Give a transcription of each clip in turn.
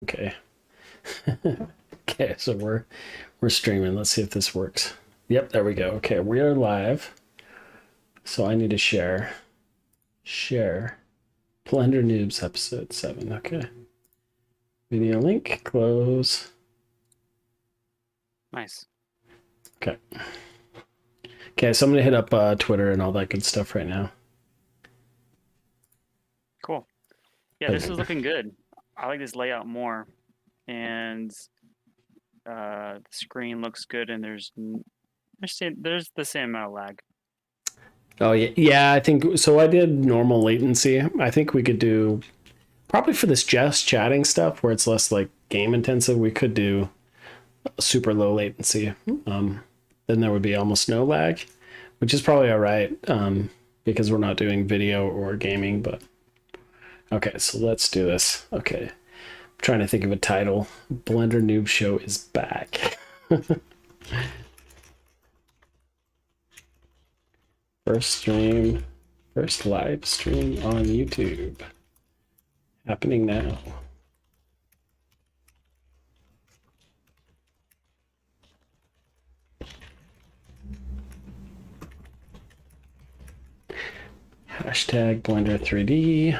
Okay. Okay, so we're streaming. Let's see if this works. Yep, there we go. Okay, we are live. So I need to share. Share. Blender Noobs episode 7. Okay. Video link, close. Nice. Okay. Okay, so I'm gonna hit up Twitter and all that good stuff right now. Cool. Yeah, this is looking good. I like this layout more. And the screen looks good and there's the same amount of lag. Oh yeah, yeah. I think so. I did normal latency. I think we could do probably for this just chatting stuff where it's less like game intensive. We could do super low latency. Then there would be almost no lag, which is probably all right because we're not doing video or gaming. But okay, so let's do this. Okay, I'm trying to think of a title. Blender Noob Show is back. First stream, first live stream on YouTube. Happening now. Hashtag Blender 3D.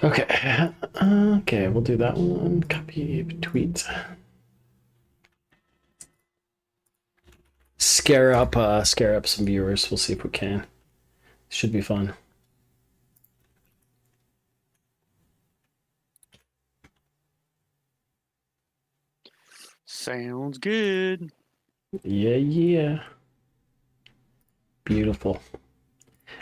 Okay. Okay, we'll do that one. Copy tweet. Scare up some viewers. We'll see if we can. Should be fun. Sounds good. Yeah, yeah. Beautiful.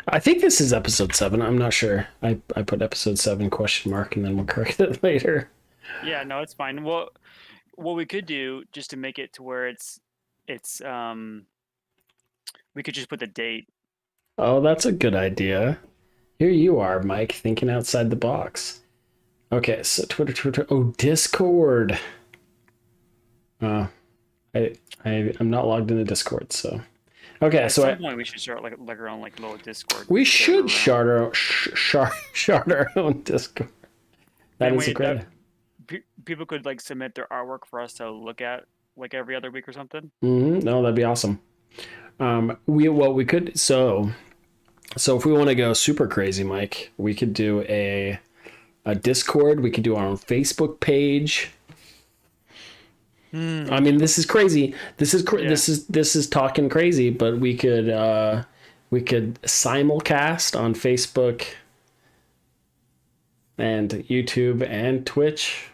I think this is episode 7. I'm not sure. I put episode 7 question mark and then we'll correct it later. Yeah, no, it's fine. What we could do just to make it to where it's we could just put the date. Oh, that's a good idea. Here you are, Mike, thinking outside the box. Okay, so Twitter. Oh, Discord. Uh, I'm not logged into Discord, so okay. At So some point we should start like our own like little Discord we server should around. shard our own Discord. That Then is a great. people could like submit their artwork for us to look at like every other week or something. No, that'd be awesome. We could so if we want to go super crazy, Mike, we could do a Discord. We could do our own Facebook page. I mean, this is crazy. This is talking crazy, but we could simulcast on Facebook and YouTube and Twitch.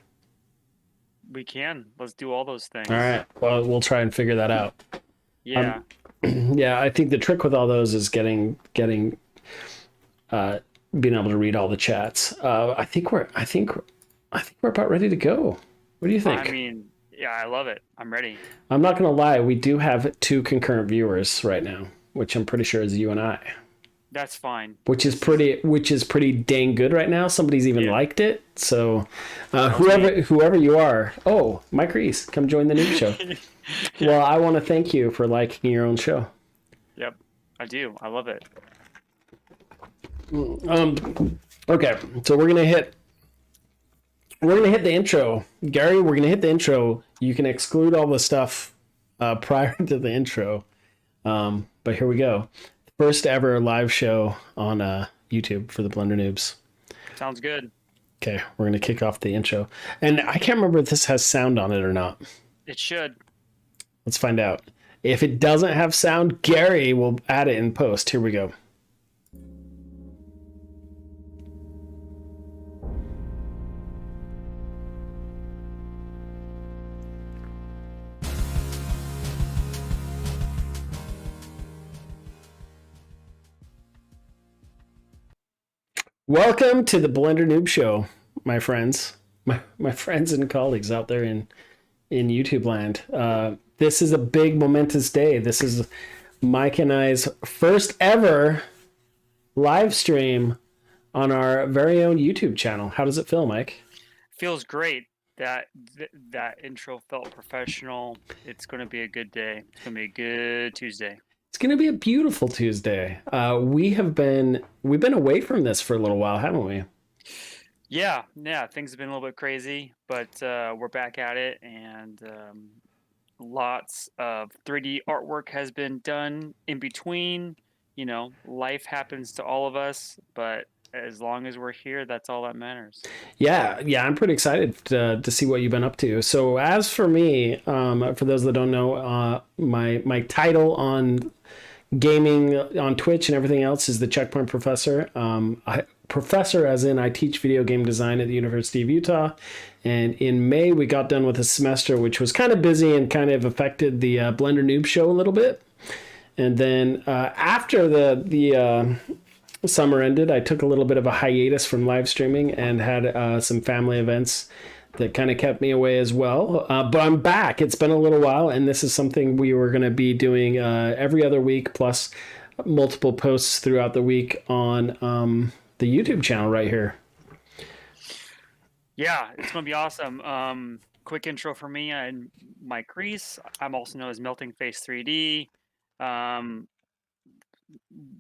We can. Let's do all those things. All right. Well, we'll try and figure that out. Yeah. Yeah, I think the trick with all those is getting being able to read all the chats. I think we're about ready to go. What do you think? I mean, yeah, I love it. I'm ready. I'm not gonna lie, we do have 2 concurrent viewers right now, which I'm pretty sure is you and I. That's fine. Which is pretty dang good right now. Somebody's even liked it. So whoever you are, oh, Mike Reese, come join the Noob Show. Yeah. Well, I want to thank you for liking your own show. Yep, I do. I love it. Okay, so we're gonna hit the intro, Gary. We're gonna hit the intro. You can exclude all the stuff prior to the intro, but here we go. First ever live show on YouTube for the Blender Noobs. Sounds good. Okay, we're gonna kick off the intro, and I can't remember if this has sound on it or not. It should. Let's find out. If it doesn't have sound, Gary will add it in post. Here we go. Welcome to the Blender Noob Show, my friends, my friends and colleagues out there in YouTube land. This is a big momentous day. This is Mike and I's first ever live stream on our very own YouTube channel. How does it feel, Mike? Feels great. That intro felt professional. It's going to be a good day. It's going to be a good Tuesday. It's going to be a beautiful Tuesday. We've been away from this for a little while, haven't we? Yeah, things have been a little bit crazy, but we're back at it, and lots of 3D artwork has been done in between. Life happens to all of us, but as long as we're here, that's all that matters. Yeah, I'm pretty excited to see what you've been up to. So, as for me, for those that don't know, my title on gaming on Twitch and everything else is the Checkpoint Professor. Professor, as in I teach video game design at the University of Utah. And in May, we got done with a semester, which was kind of busy and kind of affected the Blender Noob show a little bit. And then after the summer ended, I took a little bit of a hiatus from live streaming and had some family events that kind of kept me away as well. But I'm back. It's been a little while, and this is something we were going to be doing every other week, plus multiple posts throughout the week on the YouTube channel right here. Yeah, it's gonna be awesome. Quick intro for me. I'm Mike Reese. I'm also known as Melting Face 3D. Um,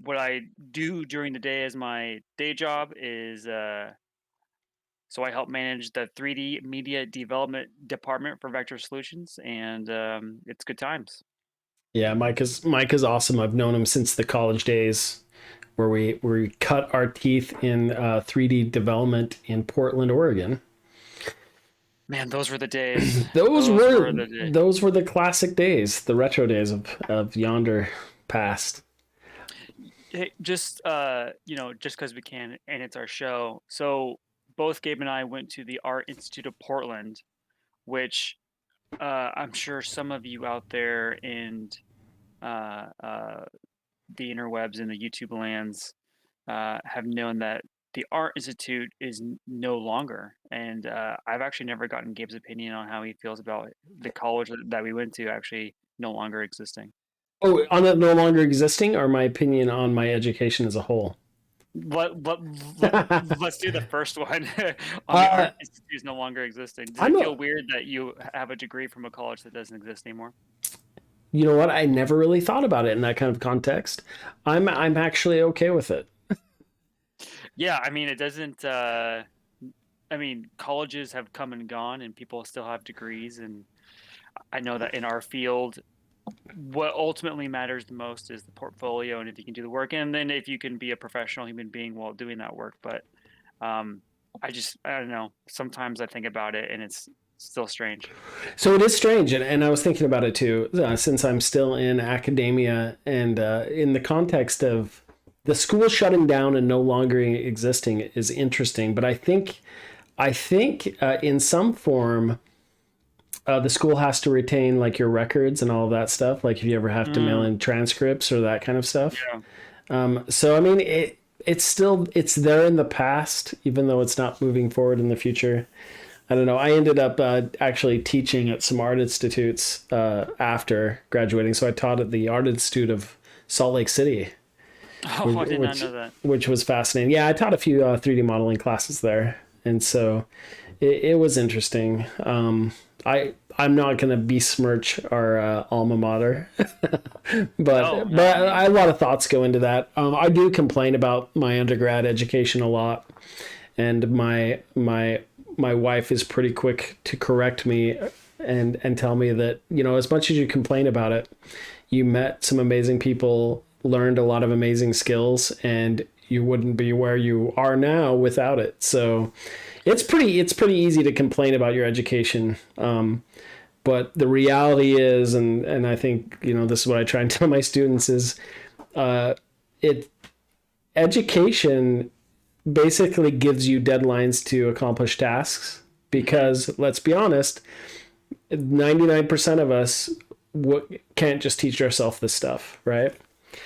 what I do during the day as my day job is so I help manage the 3D media development department for Vector Solutions, and it's good times. Yeah, Mike is awesome. I've known him since the college days, where we cut our teeth in 3D development in Portland, Oregon. Man, those were the days. Those Those were were the days. those were the classic days, the retro days of yonder past. Hey, just just because we can, and it's our show. So both Gabe and I went to the Art Institute of Portland, which I'm sure some of you out there in uh, uh, the interwebs and the YouTube lands have known that the Art Institute is no longer. And I've actually never gotten Gabe's opinion on how he feels about the college that we went to actually no longer existing. Oh, on it no longer existing, or my opinion on my education as a whole? Let, let, let, let's do the first one on the uh, Art Institute is no longer existing. Does I'm it a, feel weird that you have a degree from a college that doesn't exist anymore? you know what? I never really thought about it in that kind of context. I'm actually okay with it. Yeah, I mean, it doesn't. I mean, colleges have come and gone, and people still have degrees. And I know that in our field, what ultimately matters the most is the portfolio and if you can do the work, and then if you can be a professional human being while doing that work. But um, I don't know. Sometimes I think about it, and it's still strange. So it is strange, and I was thinking about it too, since I'm still in academia and in the context of the school shutting down and no longer existing is interesting. But I think in some form, the school has to retain like your records and all of that stuff. Like if you ever have to mail Mm, in transcripts or that kind of stuff. yeah. So I mean, it's there in the past, even though it's not moving forward in the future. I don't know. I ended up actually teaching at some art institutes after graduating. So I taught at the Art Institute of Salt Lake City, Oh, I did not which know that. which was fascinating. Yeah, I taught a few 3D modeling classes there, and so it was interesting. I'm not going to besmirch our alma mater, No, but no. I a mean, lot of thoughts go into that. I do complain about my undergrad education a lot, and my wife is pretty quick to correct me and tell me that, as much as you complain about it, you met some amazing people, learned a lot of amazing skills, and you wouldn't be where you are now without it. So it's pretty easy to complain about your education. But the reality is, and I think, this is what I try and tell my students is, it education basically gives you deadlines to accomplish tasks, mhm, because let's be honest, 99% of us can't just teach ourselves this stuff, right?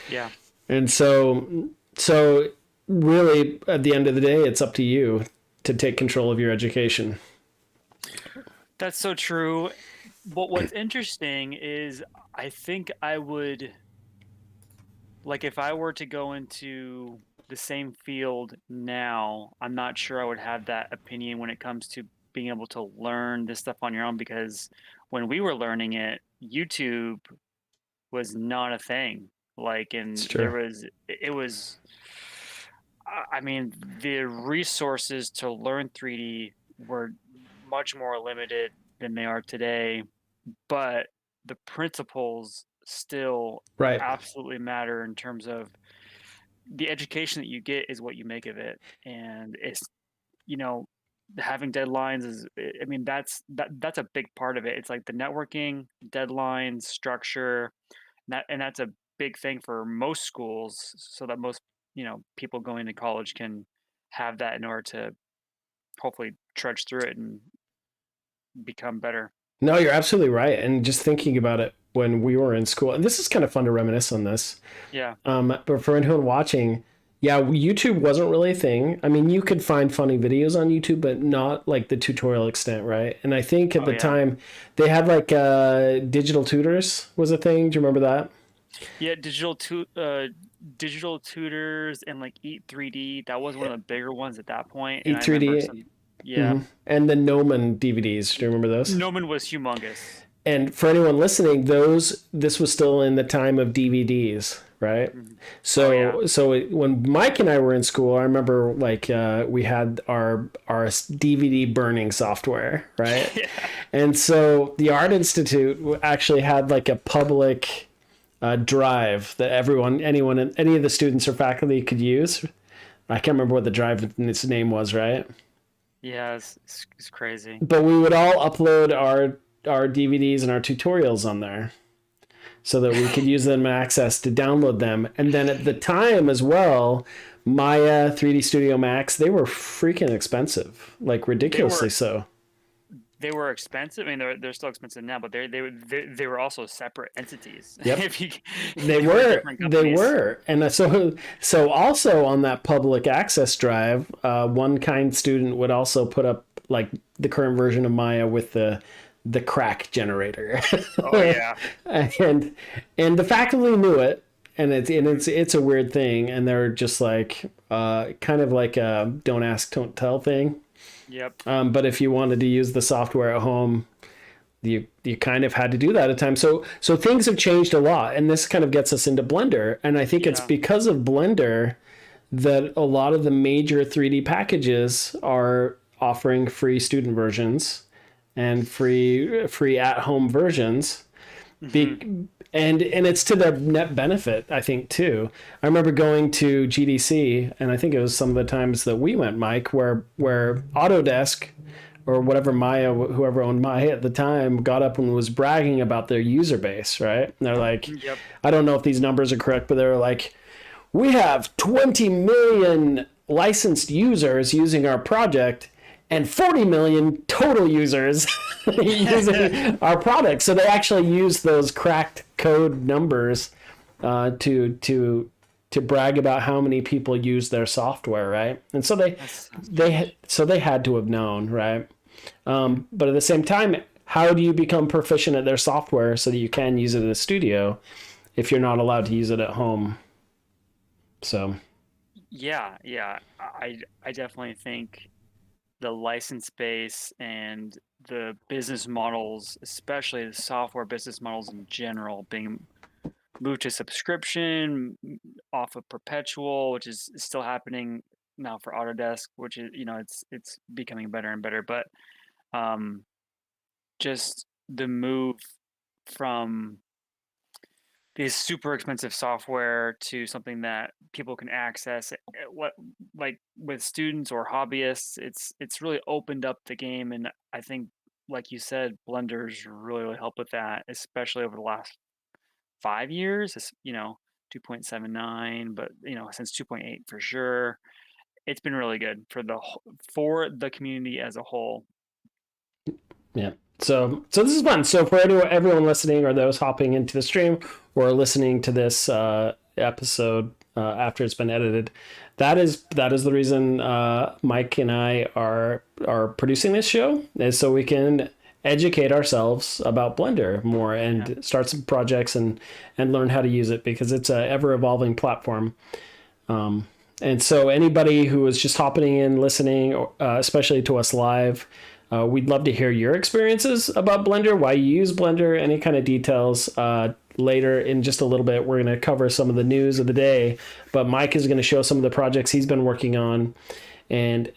yeah, And so really at the end of the day, it's up to you to take control of your education. that's so true. But what's interesting is I think I would like if I were to go into the same field now, I'm not sure I would have that opinion when it comes to being able to learn this stuff on your own because when we were learning it, YouTube was not a thing. Like, It's and true. it was, I mean, the resources to learn 3D were much more limited than they are today, but the principles still Right. absolutely matter in terms of the education that you get is what you make of it. And it's, you know, having deadlines is, I mean, that's a big part of it. It's like the networking, deadlines, structure, and that's a big thing for most schools, so that most, people going to college can have that in order to hopefully trudge through it and become better. No, you're absolutely right. And just thinking about it when we were in school, and this is kind of fun to reminisce on this. Yeah. But for anyone watching, yeah, YouTube wasn't really a thing. I mean, you could find funny videos on YouTube, but not like the tutorial extent, right? And I think at Oh the yeah. time they had like digital tutors was a thing. Do you remember that? Yeah, digital tutors and like Eat 3D. That was one of the bigger ones at that point. And I remember E3D, some, yeah. and the Noman DVDs. Do you remember those? Noman was humongous. And for anyone listening, this was still in the time of DVDs, right? Mhm. Oh yeah. When Mike and I were in school, I remember like we had our DVD burning software, right? Yeah. And so the Art Institute actually had like a public drive that any of the students or faculty could use. I can't remember what the drive its name was, right? Yeah, it's crazy. But we would all upload our DVDs and our tutorials on there so that we could use them access to download them. And then at the time as well, Maya 3D Studio Max, they were freaking expensive, like They ridiculously were so. they were expensive. I mean, they're still expensive now, but they were also separate entities. Yep. If you They they were were, different they companies. were, and so also on that public access drive, one kind student would also put up like the current version of Maya with the crack generator, Oh yeah. and the faculty knew it, and it's a weird thing, and they're just like kind of like a don't ask, don't tell thing. Yep. But if you wanted to use the software at home, you kind of had to do that at times. So things have changed a lot, and this kind of gets us into Blender. And I think it's Yeah. because of Blender that a lot of the major 3D packages are offering free student versions and free at home versions. Hmm. Be, and it's to their net benefit, I think, too. I remember going to GDC, and I think it was some of the times that we went, Mike, where Autodesk or whatever Maya, whoever owned Maya at the time, got up and was bragging about their user base, right? And they're like, Yep. I don't know if these numbers are correct, but they're like, we have 20 million licensed users using our project and 40 million total users using our product. So they actually use those cracked code numbers to brag about how many people use their software, right? And so That's they had to have known, right? But at the same time, how do you become proficient at their software so that you can use it in a studio if you're not allowed to use it at home? So Yeah, yeah. I definitely think the license base and the business models, especially the software business models in general, being moved to subscription off of perpetual, which is still happening now for Autodesk, which is, it's becoming better and better. But um, just the move from these super expensive software to something that people can access, what, like with students or hobbyists, it's really opened up the game. And I think, like you said, Blender's really helped with that, especially over the last 5 years. 2.79, but since 2.8 for sure. It's been really good for the community as a whole. yeah. So this is fun. So for everyone listening or those hopping into the stream or listening to this episode after it's been edited, that is the reason Mike and I are producing this show, is so we can educate ourselves about Blender more and Yeah. start some projects and learn how to use it, because it's a ever evolving platform. And so anybody who is just hopping in, listening, especially to us live, we'd love to hear your experiences about Blender, why you use Blender, any kind of details. later in just a little bit. We're going to cover some of the news of the day, but Mike is going to show some of the projects he's been working on. And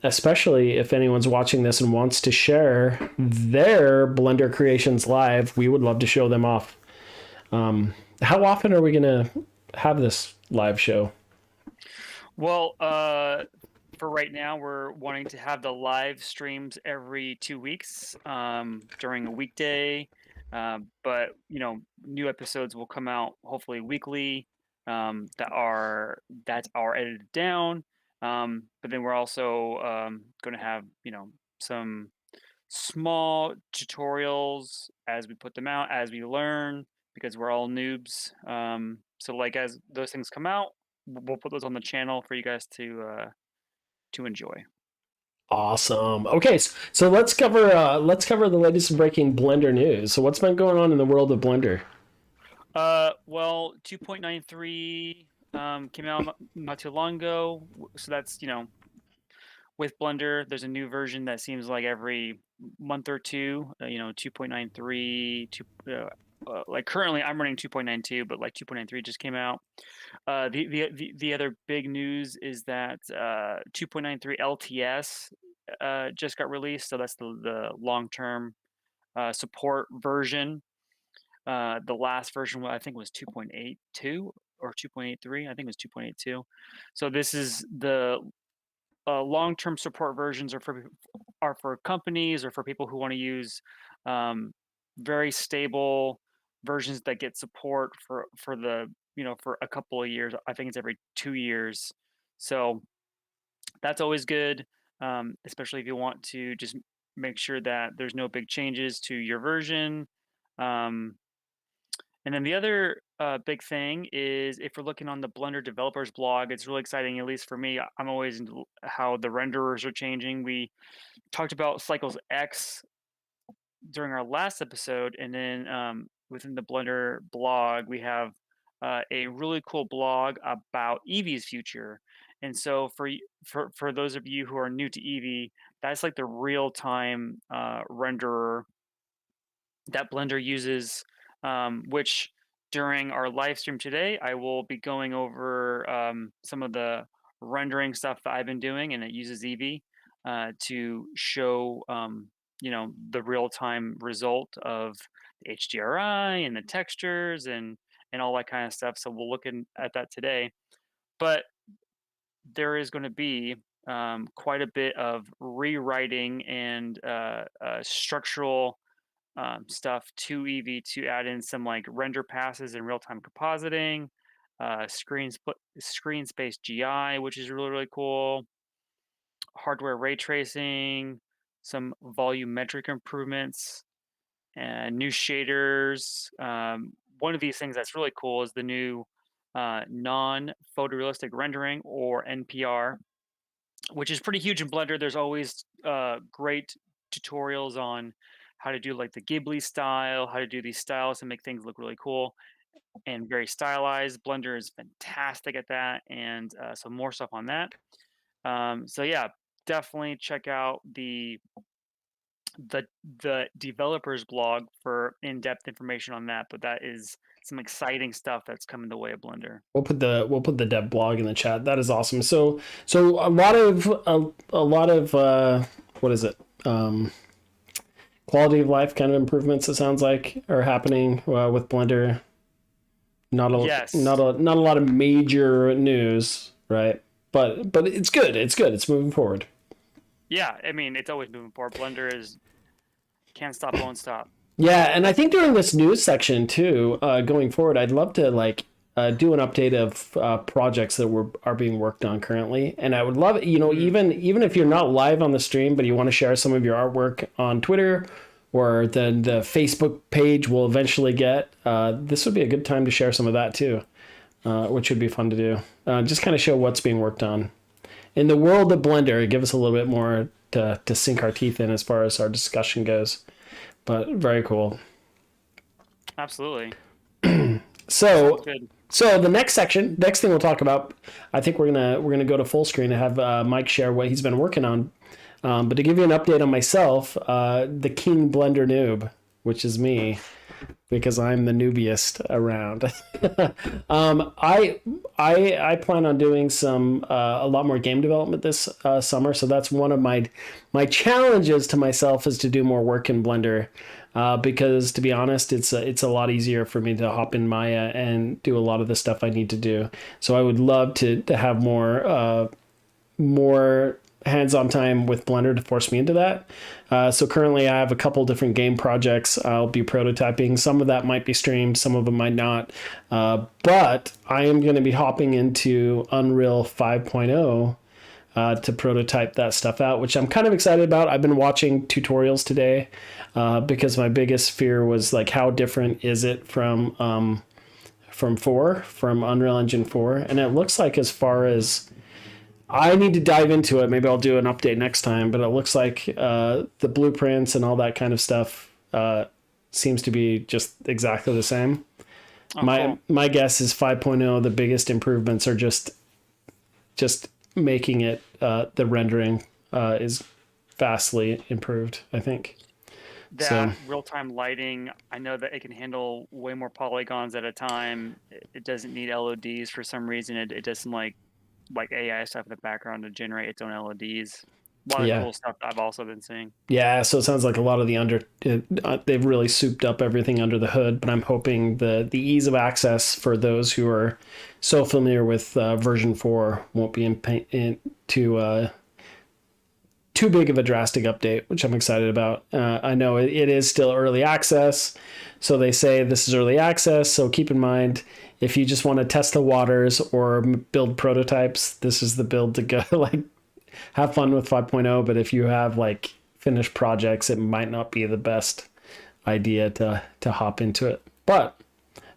especially if anyone's watching this and wants to share their Blender creations live, we would love to show them off. How often are we going to have this live show? Well, for right now, we're wanting to have the live streams every 2 weeks during a weekday. But new episodes will come out hopefully weekly that are edited down. But then we're also going to have some small tutorials as we put them out, as we learn, because we're all noobs. So like as those things come out, we'll put those on the channel for you guys to enjoy. Awesome. Okay, so let's cover the latest and breaking Blender news. So what's been going on in the world of Blender? Well, 2.93 came out not too long ago. So that's, with Blender, there's a new version that seems like every month or two, 2.93, like currently I'm running 2.92, but like 2.93 just came out. The other big news is that 2.93 LTS just got released. So that's the long-term support version. The last version I think was 2.82 or 2.83. I think it was 2.82. So this is the long-term support versions are for companies or for people who want to use very stable versions that get support for the for a couple of years. I think it's every 2 years. So that's always good, especially if you want to just make sure that there's no big changes to your version. And then the other big thing is if we're looking on the Blender developers blog, it's really exciting, at least for me. I'm always into how the renderers are changing. We talked about Cycles X during our last episode, and then within the Blender blog, we have a really cool blog about Eevee's future. And so for those of you who are new to Eevee, that's like the real-time renderer that Blender uses, which during our live stream today, I will be going over some of the rendering stuff that I've been doing, and it uses Eevee to show the real-time result of the HDRI and the textures and all that kind of stuff. So we'll look at that today. But there is going to be quite a bit of rewriting and structural stuff to Eevee to add in some like render passes and real-time compositing, screen space GI, which is really, really cool, hardware ray tracing, some volumetric improvements, and new shaders. One of these things that's really cool is the new non-photorealistic rendering, or NPR, which is pretty huge in Blender. There's always great tutorials on how to do like the Ghibli style, how to do these styles and make things look really cool and very stylized. Blender is fantastic at that, and so more stuff on that. So yeah, definitely check out the developers blog for in-depth information on that. But that is some exciting stuff that's coming the way of Blender. We'll put the dev blog in the chat. That is awesome. So a lot of what is it? Quality of life kind of improvements, it sounds like, are happening with Blender. Yes. Not a lot of major news, right? But it's good. It's moving forward. Yeah, I mean, it's always moving forward. Blender is can't stop, won't stop. Yeah, and I think during this news section too, going forward, I'd love to do an update of projects that are being worked on currently, and I would love it. Even if you're not live on the stream, but you want to share some of your artwork on Twitter or the Facebook page we'll eventually get, this would be a good time to share some of that too, which would be fun to do. Just kind of show what's being worked on in the world of Blender. Give us a little bit more to sink our teeth in as far as our discussion goes. But very cool. Absolutely. So the next thing we'll talk about, I think we're gonna go to full screen and have Mike share what he's been working on. But to give you an update on myself, the King Blender Noob, which is me, because I'm the newbiest around. I plan on doing some a lot more game development this summer, so that's one of my challenges to myself is to do more work in Blender. Because to be honest, it's a lot easier for me to hop in Maya and do a lot of the stuff I need to do. So I would love to have more hands-on time with Blender to force me into that. So currently, I have a couple different game projects I'll be prototyping. Some of that might be streamed, some of them might not. But I am going to be hopping into Unreal 5.0 to prototype that stuff out, which I'm kind of excited about. I've been watching tutorials today because my biggest fear was like, how different is it from 4, from Unreal Engine 4? And it looks like, as far as I need to dive into it. Maybe I'll do an update next time. But it looks like the blueprints and all that kind of stuff seems to be just exactly the same. Oh, My cool. my guess is 5.0. The biggest improvements are just making it the rendering is vastly improved, I think. So That real-time lighting, I know that it can handle way more polygons at a time. It doesn't need LODs for some reason. It doesn't like AI stuff in the background to generate its own LODs. A lot of yeah. cool stuff that I've also been seeing. Yeah, so it sounds like a lot of the they've really souped up everything under the hood, but I'm hoping the ease of access for those who are so familiar with version 4 won't be in too big of a drastic update, which I'm excited about. I know it is still early access, so they say this is early access, so keep in mind, if you just want to test the waters or build prototypes, this is the build to go. Like, have fun with 5.0, but if you have like finished projects, it might not be the best idea to hop into it. But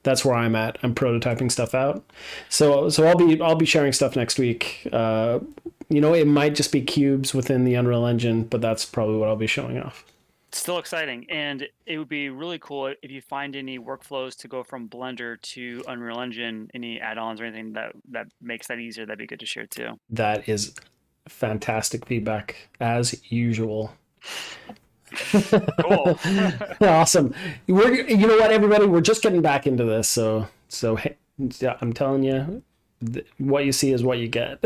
that's where I'm at. I'm prototyping stuff out. So I'll be sharing stuff next week. It might just be cubes within the Unreal Engine, but that's probably what I'll be showing off. It's still exciting, and it would be really cool if you find any workflows to go from Blender to Unreal Engine, any add-ons or anything that makes that easier. That'd be good to share too. That is fantastic feedback as usual. Cool. Awesome. You know what, everybody, we're just getting back into this, so hey, I'm telling you, what you see is what you get.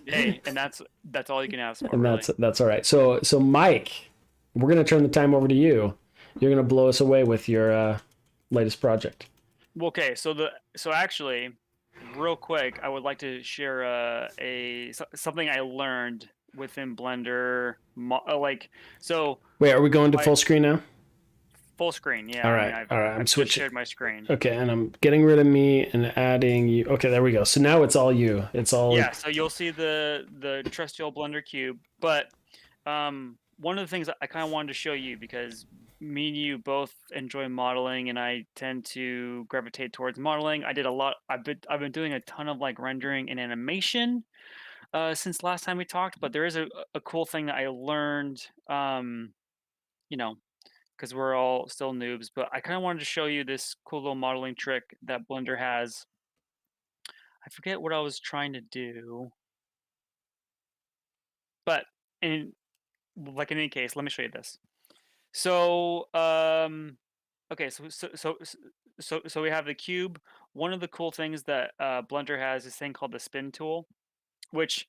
Hey, and that's all you can ask for, And really. that's all right. So Mike, we're gonna turn the time over to you. You're gonna blow us away with your latest project. Okay, so actually, real quick, I would like to share something I learned within Blender. Like, so Wait, are we going to my full screen now? full screen. Yeah, All I mean, right, all right. I'm I've just switching. shared my screen. Okay, and I'm getting rid of me and adding you. Okay, there we go. So now it's all you. It's all. Yeah, so you'll see the trusty old Blender cube. But one of the things I kind of wanted to show you, because me and you both enjoy modeling, and I tend to gravitate towards modeling. I did a lot. I've been doing a ton of like rendering and animation since last time we talked. But there is a cool thing that I learned. You know, because we're all still noobs. But I kind of wanted to show you this cool little modeling trick that Blender has. I forget what I was trying to do, but in like in any case, let me show you this. So, okay, so we have the cube. One of the cool things that Blender has is this thing called the spin tool, which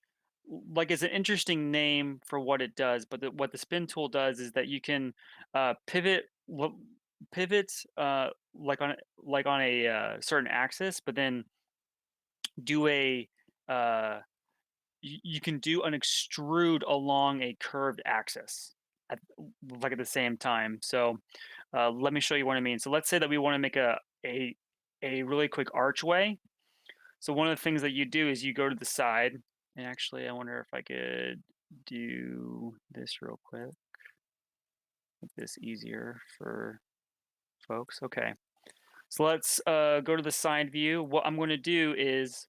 like is an interesting name for what it does. But what the spin tool does is that you can pivot like on a certain axis, but then do a uh, you can do an extrude along a curved axis at, like at the same time. So let me show you what I mean. So let's say that we want to make a a really quick archway. So one of the things that you do is you go to the side, and actually I wonder if I could do this real quick. Make this easier for folks. Okay. So let's go to the side view. What I'm going to do is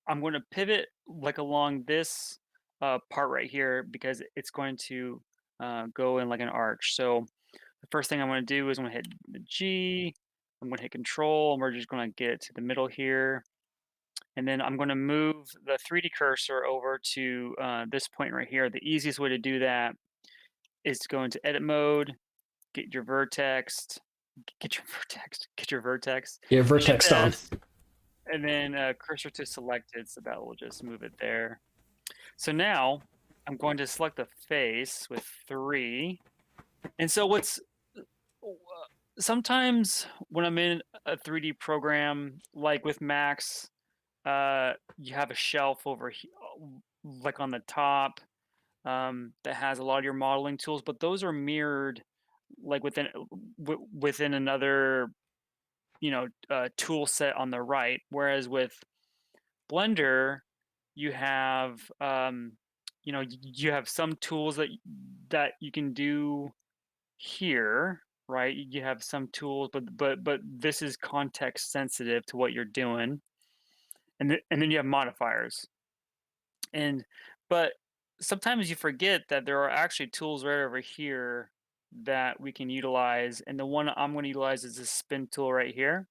I'm going to pivot like along this part right here because it's going to go in like an arch. So the first thing I'm going to do is I'm going to hit the G. I'm going to hit Control, and we're just going to get it to the middle here. And then I'm going to move the 3D cursor over to this point right here. The easiest way to do that is to go into Edit Mode, get your vertex, get your vertex, Yeah, shift vertex on. S, and then cursor to selected, so that will just move it there. So now I'm going to select the face with 3. And so what's sometimes when I'm in a 3D program, like with Max, you have a shelf over here, like on the top, that has a lot of your modeling tools, but those are mirrored like within another, tool set on the right. Whereas with Blender, you have, you have some tools that you can do here, right? You have some tools, but this is context sensitive to what you're doing, and then you have modifiers. And but sometimes you forget that there are actually tools right over here that we can utilize, and the one I'm going to utilize is this spin tool right here.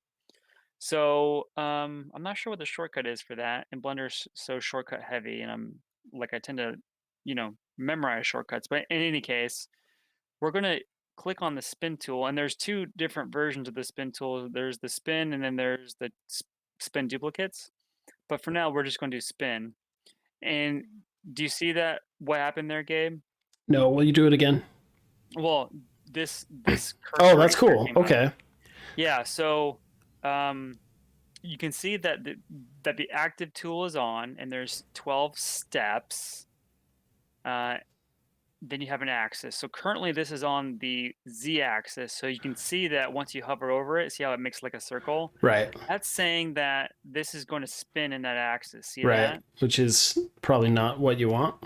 So I'm not sure what the shortcut is for that, and Blender's so shortcut heavy, and I tend to, memorize shortcuts. But in any case, we're going to click on the spin tool, and there's two different versions of the spin tool. There's the spin, and then there's the spin duplicates. But for now, we're just going to do spin. And do you see that what happened there, Gabe? No, will you do it again? Well, this Oh, cursor that's right here cool. came up. Okay. Yeah, so you can see that the active tool is on, and there's 12 steps. Then you have an axis. So currently this is on the z-axis. So you can see that once you hover over it, see how it makes like a circle? Right. That's saying that this is going to spin in that axis. See Right. that? Which is probably not what you want.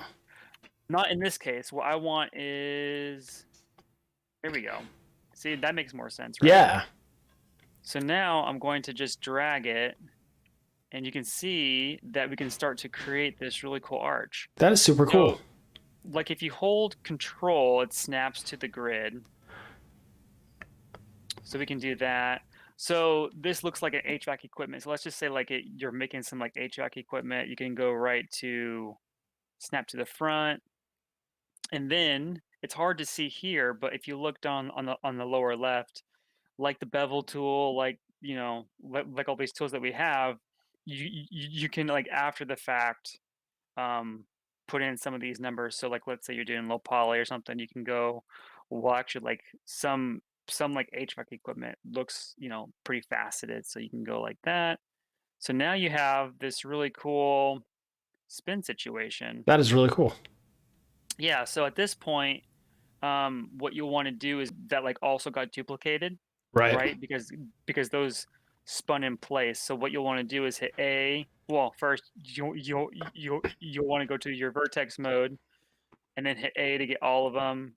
Not in this case. What I want is, here we go. See, that makes more sense, right? Yeah. So now I'm going to just drag it, and you can see that we can start to create this really cool arch. That is super cool. So, like if you hold control, it snaps to the grid. So we can do that. So this looks like an HVAC equipment. So let's just say you're making some like HVAC equipment. You can go right to snap to the front. And then it's hard to see here, but if you look down on the lower left, like the bevel tool, like all these tools that we have, you can like after the fact put in some of these numbers. So like let's say you're doing low poly or something, you can go, well actually like some like HVAC equipment looks, pretty faceted. So you can go like that. So now you have this really cool spin situation. That is really cool. Yeah, so at this point, what you'll want to do is that like also got duplicated, Right. right? Because those spun in place. So what you'll want to do is hit A. Well, first you'll want to go to your vertex mode, and then hit A to get all of them,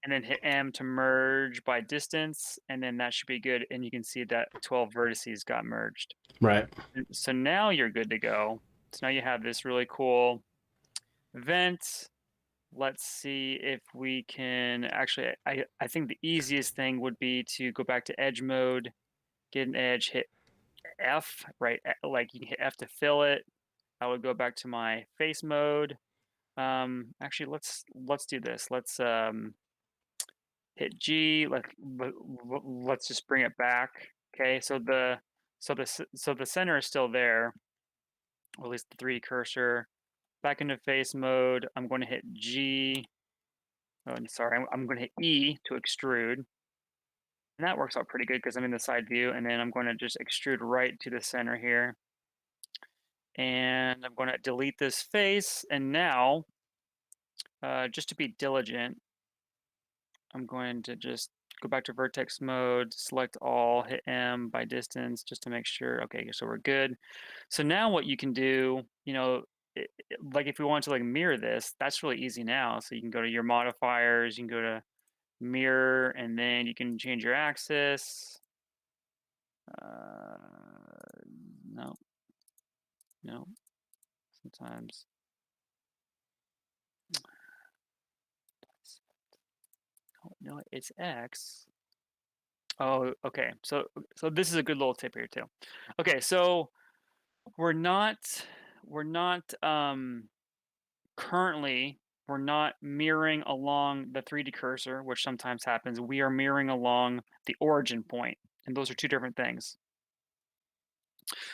and then hit M to merge by distance, and then that should be good. And you can see that 12 vertices got merged. Right. So now you're good to go. So now you have this really cool vent. Let's see if we can actually, I think the easiest thing would be to go back to edge mode, get an edge, hit F, right? Like you can hit F to fill it. I would go back to my face mode. Actually, let's do this. Let's hit G. Let's just bring it back. Okay, so the center is still there, or at least the 3D cursor. Back into face mode. I'm going to hit G. Oh, sorry, I'm going to hit E to extrude. And that works out pretty good because I'm in the side view. And then I'm going to just extrude right to the center here. And I'm going to delete this face. And now, just to be diligent, I'm going to just go back to vertex mode, select all, hit M by distance just to make sure. Okay, so we're good. So now what you can do, like if we want to like mirror this, that's really easy now. So you can go to your modifiers, you can go to mirror, and then you can change your axis. No, no, sometimes. Oh, no, it's X. Oh, okay. So this is a good little tip here too. Okay, so we're not currently we're not mirroring along the 3D cursor, which sometimes happens. We are mirroring along the origin point, and those are two different things.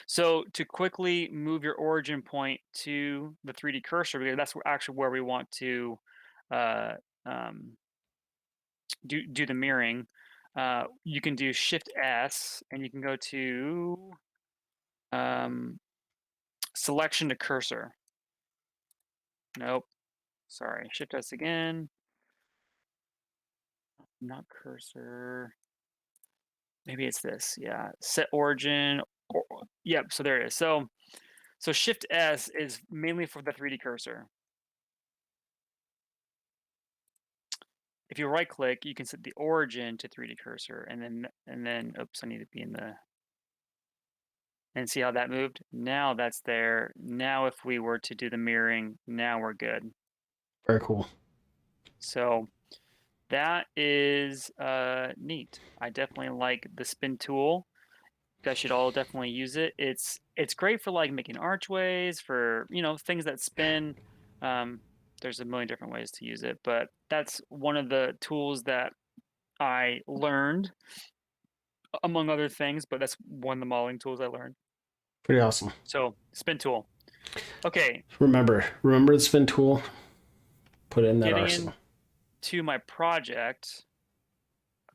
So to quickly move your origin point to the 3D cursor, because that's actually where we want to uh, um, do the mirroring, you can do Shift S, and you can go to um, selection to cursor. Nope, sorry. Shift S again. Not cursor. Maybe it's this. Yeah, set origin. Yep. So there it is. So Shift S is mainly for the 3D cursor. If you right click, you can set the origin to 3D cursor, and then oops, I need to be in the, and see how that moved. Now that's there. Now if we were to do the mirroring, now we're good. Very cool. So that is neat. I definitely like the spin tool. You guys should all definitely use it. It's great for like making archways, for things that spin. Um, there's a million different ways to use it, but that's one of the tools that I learned, among other things. But that's one of the modeling tools I learned. Pretty awesome. So spin tool. Okay, Remember the spin tool. Put it in that getting arsenal. into my project,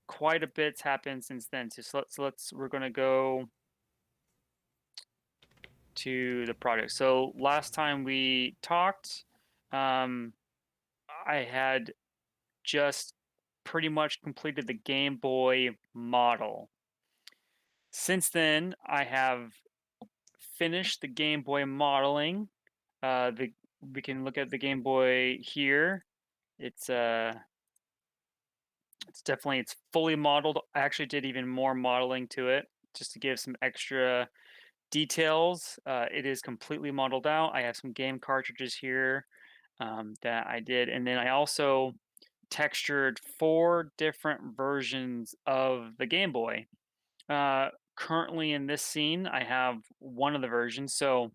quite a bit's happened since then. So we're gonna go to the project. So last time we talked, I had just pretty much completed the Game Boy model. Since then, I have finished the Game Boy modeling. We can look at the Game Boy here. It's fully modeled. I actually did even more modeling to it just to give some extra details. It is completely modeled out. I have some game cartridges here that I did, and then I also textured 4 different versions of the Game Boy. Currently in this scene, I have one of the versions. So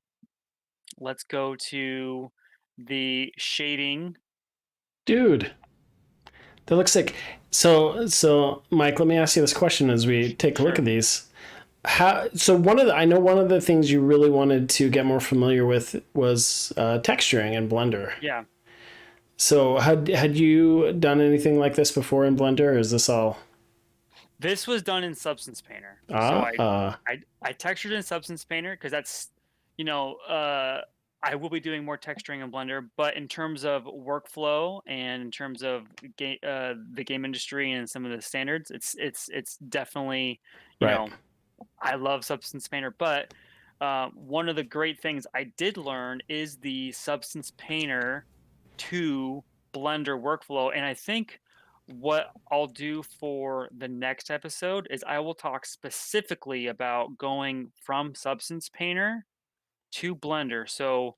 let's go to the shading. Dude, that looks like so Mike, let me ask you this question as we take a look Sure. at these. I know one of the things you really wanted to get more familiar with was texturing in Blender. Yeah. So had you done anything like this before in Blender, or is this all This was done in Substance Painter. So ah I textured in Substance Painter because that's, you know, I will be doing more texturing in Blender, but in terms of workflow and in terms of the game industry and some of the standards, it's definitely, you right? know, I love Substance Painter. But one of the great things I did learn is the Substance Painter to Blender workflow. And I think what I'll do for the next episode is I will talk specifically about going from Substance Painter to Blender. So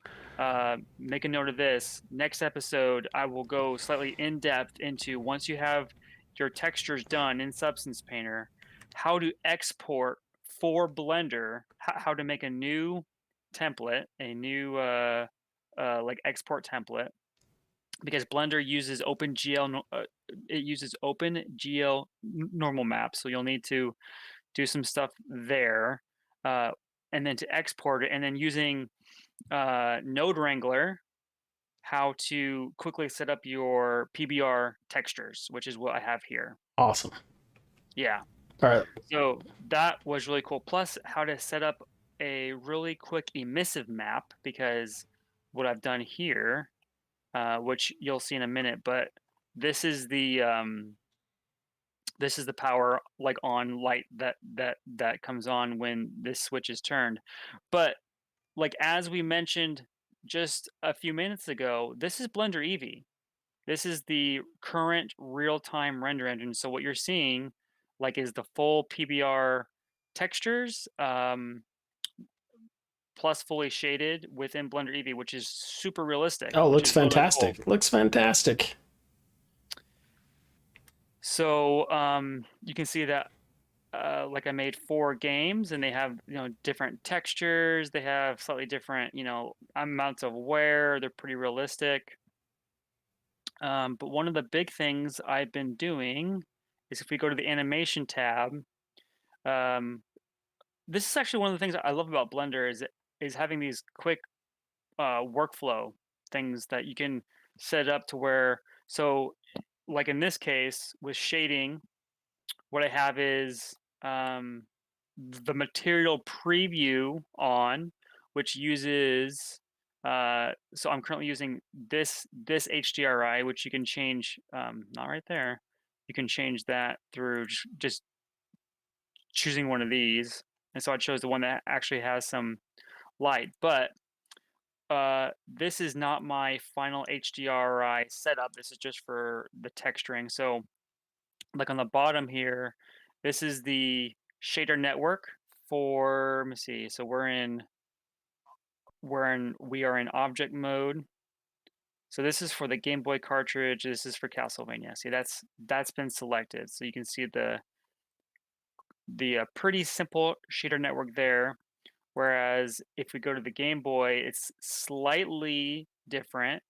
make a note of this. Next episode, I will go slightly in depth into, once you have your textures done in Substance Painter, how to export for Blender, how to make a new template, a new like export template, because Blender uses OpenGL. It uses OpenGL normal maps, so you'll need to do some stuff there, and then to export it, and then using Node Wrangler, how to quickly set up your PBR textures, which is what I have here. Awesome. Yeah, All right. so that was really cool. Plus, how to set up a really quick emissive map, because what I've done here, which you'll see in a minute, but this is the power, like, on light that comes on when this switch is turned. But like, as we mentioned just a few minutes ago, this is Blender Eevee. This is the current real-time render engine. So what you're seeing, like, is the full PBR textures, plus fully shaded within Blender Eevee, which is super realistic, Oh, which looks is really cool. fantastic. Looks fantastic. So you can see that like, I made 4 games, and they have, different textures. They have slightly different, amounts of wear. They're pretty realistic. But one of the big things I've been doing is if we go to the animation tab, um, this is actually one of the things I love about Blender is having these quick workflow things that you can set up to where so like in this case with shading, what I have is um, the material preview on, which uses. So I'm currently using this HDRI, which you can change. Not right there. You can change that through just choosing one of these. And so I chose the one that actually has some light. But this is not my final HDRI setup. This is just for the texturing. So like on the bottom here, this is the shader network for, let me see. So we are in object mode. So this is for the Game Boy cartridge. This is for Castlevania. See, that's been selected. So you can see the pretty simple shader network there. Whereas if we go to the Game Boy, it's slightly different.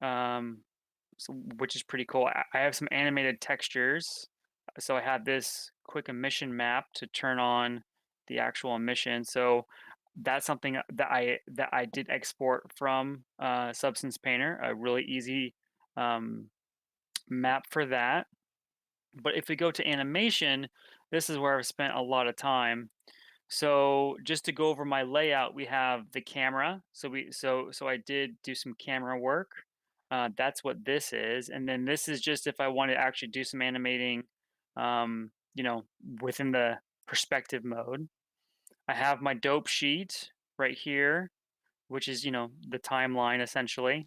So, which is pretty cool. I have some animated textures. So I have this quick emission map to turn on the actual emission. So that's something that I did export from Substance Painter, a really easy map for that. But if we go to animation, this is where I've spent a lot of time. So just to go over my layout, we have the camera. So I did do some camera work. That's what this is, and then this is just if I want to actually do some animating, you know, within the perspective mode. I have my dope sheet right here, which is the timeline essentially.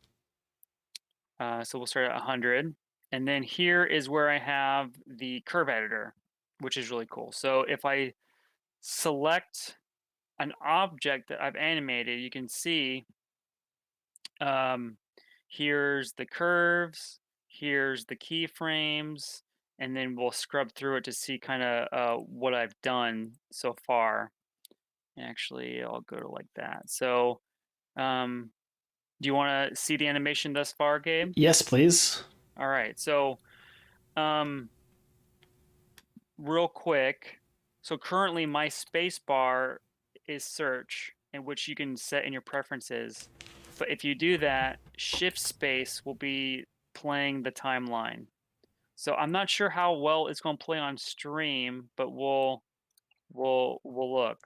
So we'll start at 100, and then here is where I have the curve editor, which is really cool. So if I select an object that I've animated, you can see um, here's the curves, here's the keyframes, and then we'll scrub through it to see kind of what I've done so far. Actually, I'll go to like that. So, do you want to see the animation thus far, Gabe? Yes, please. All right. So, um, real quick. So currently my space bar is search, in which you can set in your preferences. But if you do that, shift space will be playing the timeline. So I'm not sure how well it's going to play on stream, but we'll look.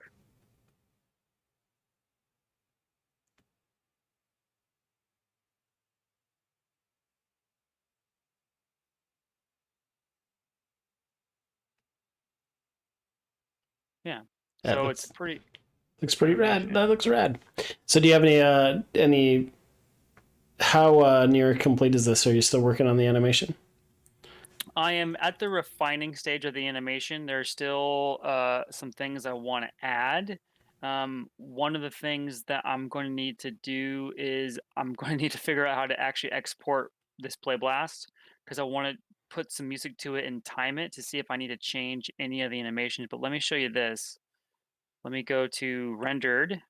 Yeah. That So it's looks pretty pretty rad. That looks rad. So do you have any how near complete is this? Are you still working on the animation? I am at the refining stage of the animation. There's still some things I want to add. One of the things that I'm going to need to do is I'm going to need to figure out how to actually export this Play Blast because I want to put some music to it and time it to see if I need to change any of the animations. But let me show you this. Let me go to rendered.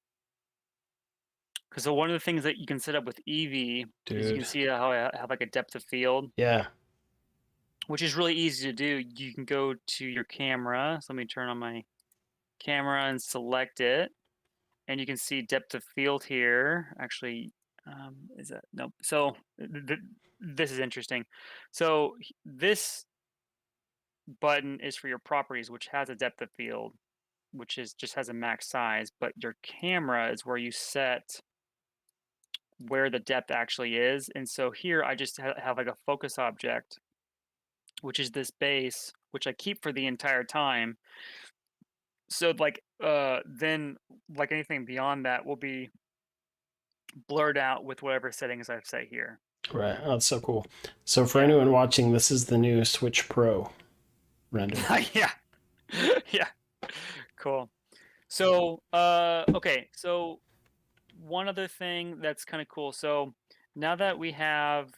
Because so one of the things that you can set up with Eevee is you can Dude. see how I have like a depth of field, Yeah. which is really easy to do. You can go to your camera. So let me turn on my camera and select it. And you can see depth of field here. Actually, is that, nope. So this is interesting. So this button is for your properties, which has a depth of field, which is just has a max size, but your camera is where you set where the depth actually is. And so here I just have like a focus object, which is this base, which I keep for the entire time. So like then like anything beyond that will be blurred out with whatever settings I've set here. Right. Oh, that's so cool. So for Yeah. anyone watching, this is the new Switch Pro render. Yeah. Yeah. Cool. So okay, so one other thing that's kind of cool. So now that we have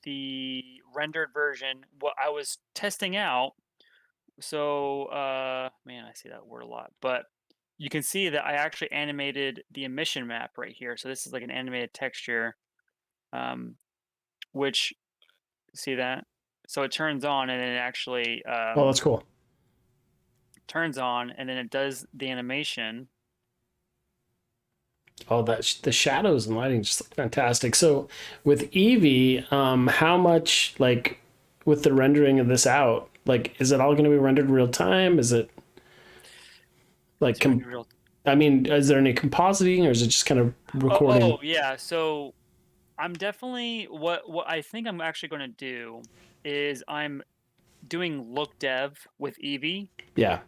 the rendered version, what I was testing out, so man, I see that word a lot, but you can see that I actually animated the emission map right here. So this is like an animated texture. Um, which see that? So it turns on and then it actually Oh, that's cool. turns on and then it does the animation. Oh, that the shadows and lighting just look fantastic. So with Eevee, how much like with the rendering of this out, like is it all going to be rendered real time? Is it like Doing real. I mean, is there any compositing or is it just kind of recording? Yeah. So I'm definitely what I think I'm actually going to do is I'm doing look dev with Eevee. Yeah,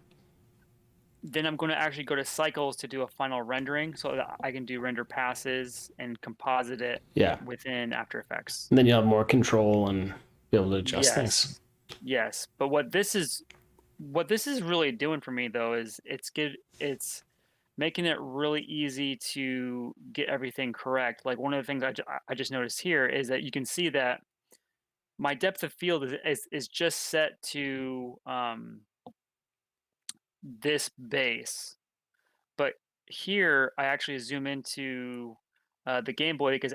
Then I'm going to actually go to cycles to do a final rendering so that I can do render passes and composite it yeah. within After Effects. And then you'll have more control and be able to adjust things. Yes. Yes. But what this is really doing for me though is it's making it really easy to get everything correct. Like one of the things I just noticed here is that you can see that my depth of field is just set to this base. But here I actually zoom into the Game Boy because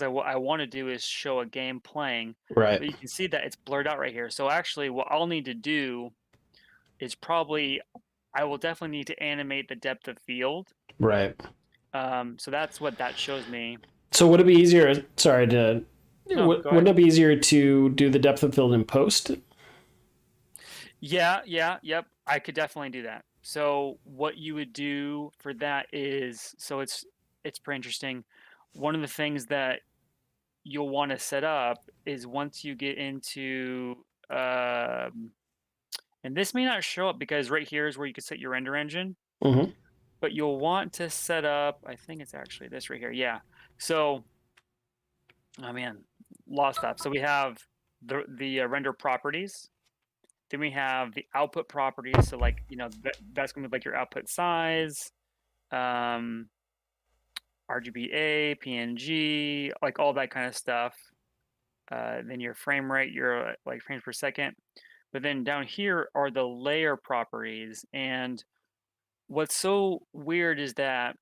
what I want to do is show a game playing, Right, but you can see that it's blurred out right here. So actually, what I'll need to do is probably I will definitely need to animate the depth of field. right. So that's what that shows me. So would it be easier? Sorry to. No, go Wouldn't ahead. it be easier to do the depth of field in post? Yeah, yeah, yep. I could definitely do that. So what you would do for that is so it's pretty interesting. One of the things that you'll want to set up is once you get into and this may not show up because right here is where you can set your render engine, Mm-hmm. but you'll want to set up, I think it's actually this right here. Yeah. So, oh man, lost stuff. So we have the render properties. Then we have the output properties. So like, that's going to be like your output size, um, RGBA, PNG, like all that kind of stuff. Then your frame rate, your like frames per second. But then down here are the layer properties. And what's so weird is that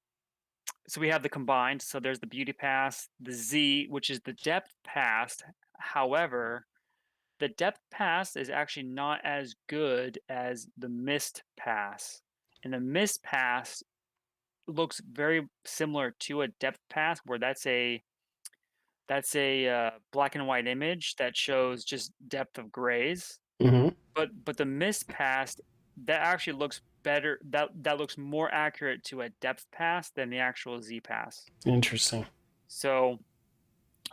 so we have the combined. So there's the beauty pass, the Z, which is the depth pass. However, the depth pass is actually not as good as the mist pass. And the mist pass looks very similar to a depth pass where that's a black and white image that shows just depth of grays. Mm-hmm. But the mist pass that actually looks better. That looks more accurate to a depth pass than the actual Z pass. Interesting. So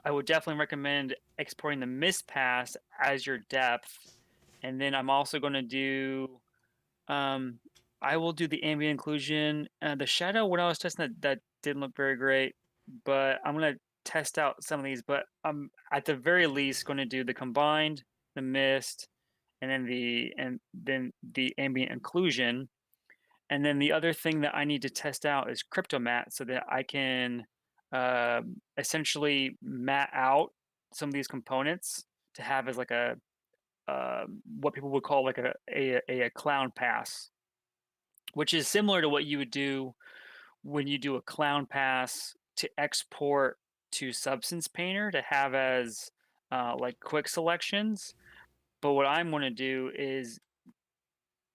I would definitely recommend exporting the mist pass as your depth, and then I'm also going to do. I will do the ambient occlusion. The shadow when I was testing that didn't look very great, but I'm gonna test out some of these. But I'm at the very least going to do the combined, the mist, and then the ambient occlusion. And then the other thing that I need to test out is cryptomat so that I can essentially mat out some of these components to have as like a what people would call like a clown pass, which is similar to what you would do when you do a clown pass to export to Substance Painter to have as like quick selections. But what I'm going to do is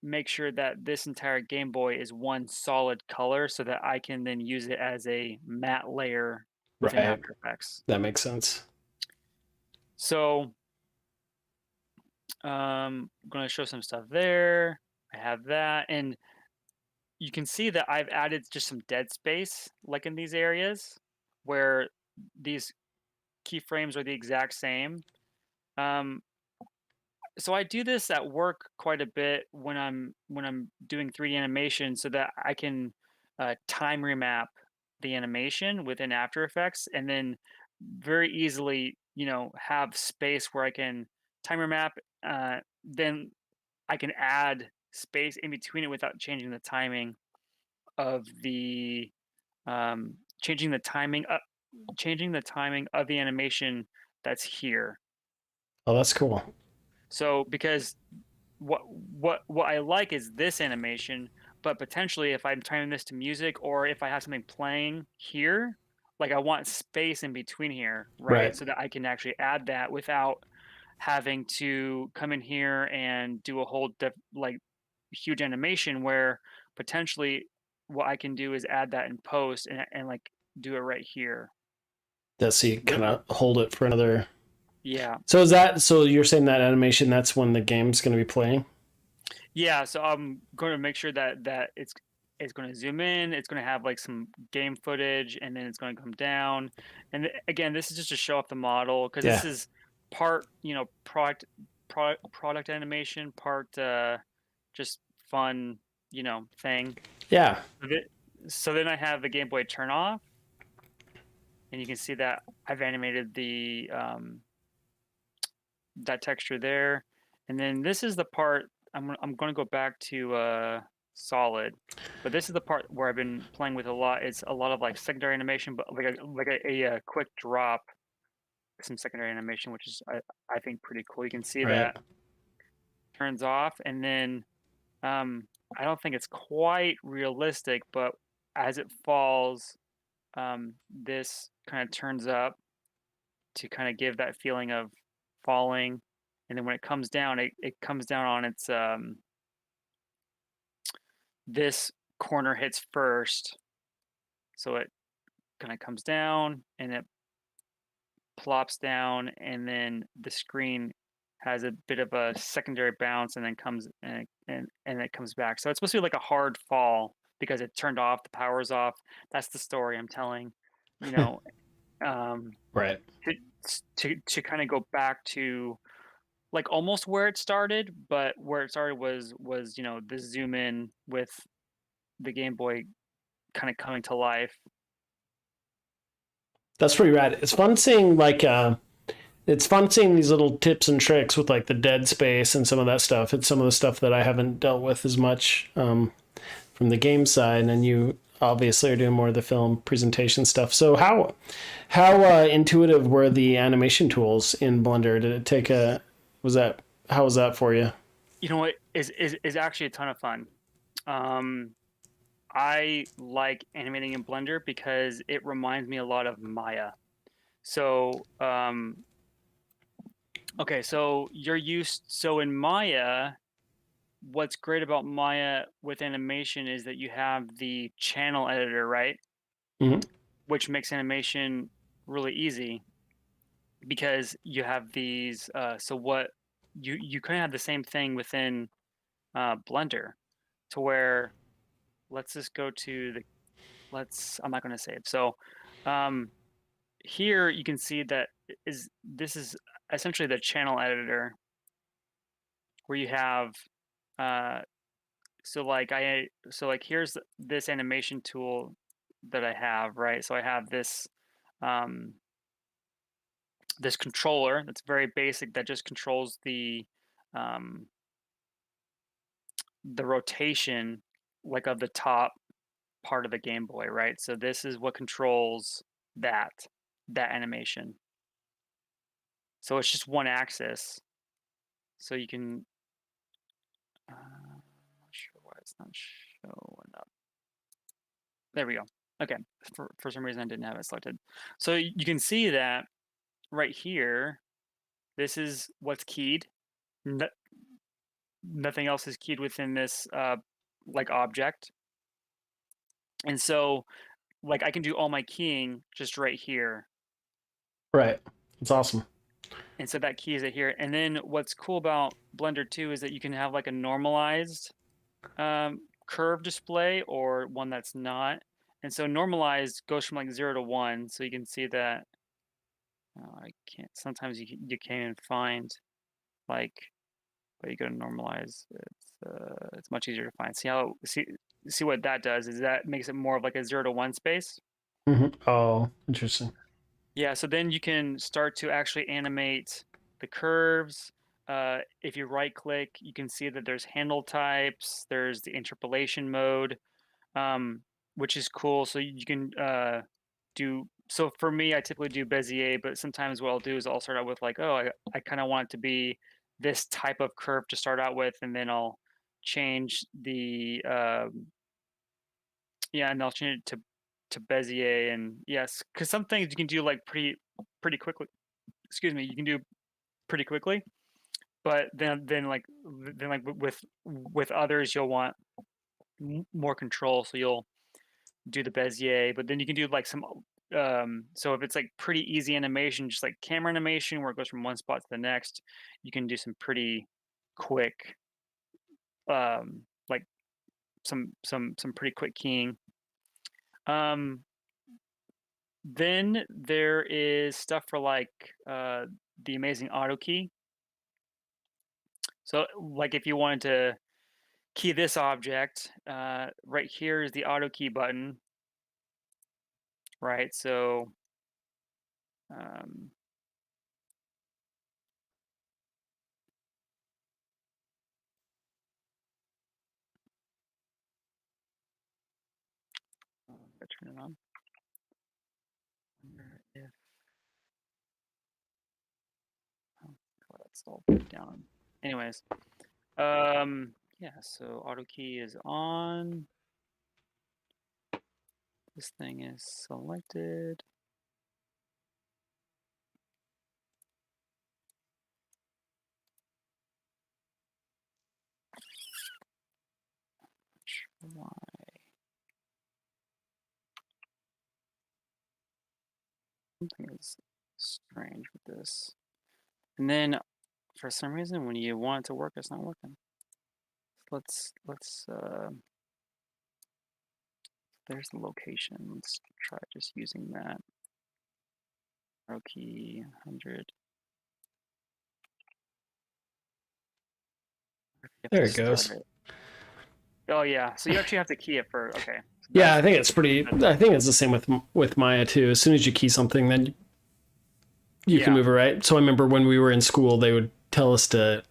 make sure that this entire Game Boy is one solid color so that I can then use it as a matte layer within Right. After Effects. That makes sense. So I'm going to show some stuff there. I have that. And you can see that I've added just some dead space like in these areas where these keyframes are the exact same. Um, so I do this at work quite a bit when I'm doing 3D animation so that I can time remap the animation within After Effects and then very easily, have space where I can time remap. Then I can add space in between it without of the um, changing the timing, changing the timing of the animation that's here. Oh, that's cool. So because what I like is this animation, but potentially if I'm timing this to music or if I have something playing here, like I want space in between here, right? Right. So that I can actually add that without having to come in here and do a whole like huge animation where potentially what I can do is add that in post and like do it right here. That so you But kind of hold it for another. yeah. So is that so you're saying that animation? That's when the game's going to be playing. Yeah, so I'm going to make sure that it's going to zoom in, it's going to have like some game footage, and then it's going to come down. And again, this is just to show off the model because this Yeah. is part, product animation, part just fun, thing. Yeah. So so then I have the Game Boy turn off, and you can see that I've animated the that texture there. And then this is the part I'm going to go back to solid, but this is the part where I've been playing with a lot. It's a lot of like secondary animation, but like a quick drop, some secondary animation, which is I think pretty cool. You can see Right. that turns off, and then I don't think it's quite realistic, but as it falls, this kind of turns up to kind of give that feeling of falling. And then when it comes down, it comes down on its this corner hits first. So it kind of comes down and it plops down, and then the screen has a bit of a secondary bounce and then comes and it comes back. So it's supposed to be like a hard fall because it turned off, the power's off. That's the story I'm telling, you know. Um Right. to to kind of go back to like almost where it started, but where it started was the zoom in with the Game Boy kind of coming to life. That's pretty rad. It's fun seeing these little tips and tricks with like the dead space and some of that stuff. It's some of the stuff that I haven't dealt with as much from the game side, and you obviously are doing more of the film presentation stuff. So how intuitive were the animation tools in Blender? Did it take a was that how was that for you? You know what is actually a ton of fun. I like animating in Blender because it reminds me a lot of Maya. So okay, so in Maya, what's great about Maya with animation is that you have the channel editor, right? Mm-hmm. Which makes animation really easy because you have these. So what you kind of have the same thing within Blender, to where let's just go to the let's. I'm not going to save. So um, here you can see that this is essentially the channel editor where you have uh, so like here's this animation tool that I have, right? So I have this um, this controller that's very basic that just controls um, the rotation like of the top part of the Game Boy, right? So this is what controls that that animation. So it's just one axis. So you can not sure why it's not showing up. There we go. Okay. For some reason I didn't have it selected. So you can see that right here, this is what's keyed. No, nothing else is keyed within this like object. And so like I can do all my keying just right here. Right. It's awesome. And so that key is it here. And then what's cool about Blender 2 is that you can have like a normalized curve display or one that's not. And so normalized goes from like 0 to 1. So you can see that I can't, sometimes you can't even find like, but you go to normalize. It's much easier to find. See what that does is that makes it more of like a 0 to 1 space. Mm-hmm. Oh, interesting. Yeah, so then you can start to actually animate the curves. If you right click, you can see that there's handle types, there's the interpolation mode, which is cool. So you can do, so for me, I typically do Bezier, but sometimes what I'll do is I'll start out with like, oh, I kind of want it to be this type of curve to start out with, and then I'll change the, yeah, and I'll change it to Bezier, and yes, because some things you can do like pretty quickly. Excuse me, you can do pretty quickly, but then with others you'll want more control, so you'll do the Bezier, but then you can do like some so if it's like pretty easy animation, just like camera animation where it goes from one spot to the next, you can do some pretty quick like some pretty quick keying. Um then there is stuff for like the amazing auto key. So like if you wanted to key this object, right here is the auto key button, right? So um, I turn it on. Wonder if oh, that's all down. Anyways, yeah. So auto key is on. This thing is selected. Why? Something is strange with this. And then for some reason, when you want it to work, it's not working. Let's there's the location. Let's try just using that. Arrow key 100. You have There to it start goes. it. Oh yeah, so you actually have to key it for okay. So Yeah, I think it's pretty. I think it's the same with Maya too. As soon as you key something, then you can yeah. move it right. So I remember when we were in school, they would tell us to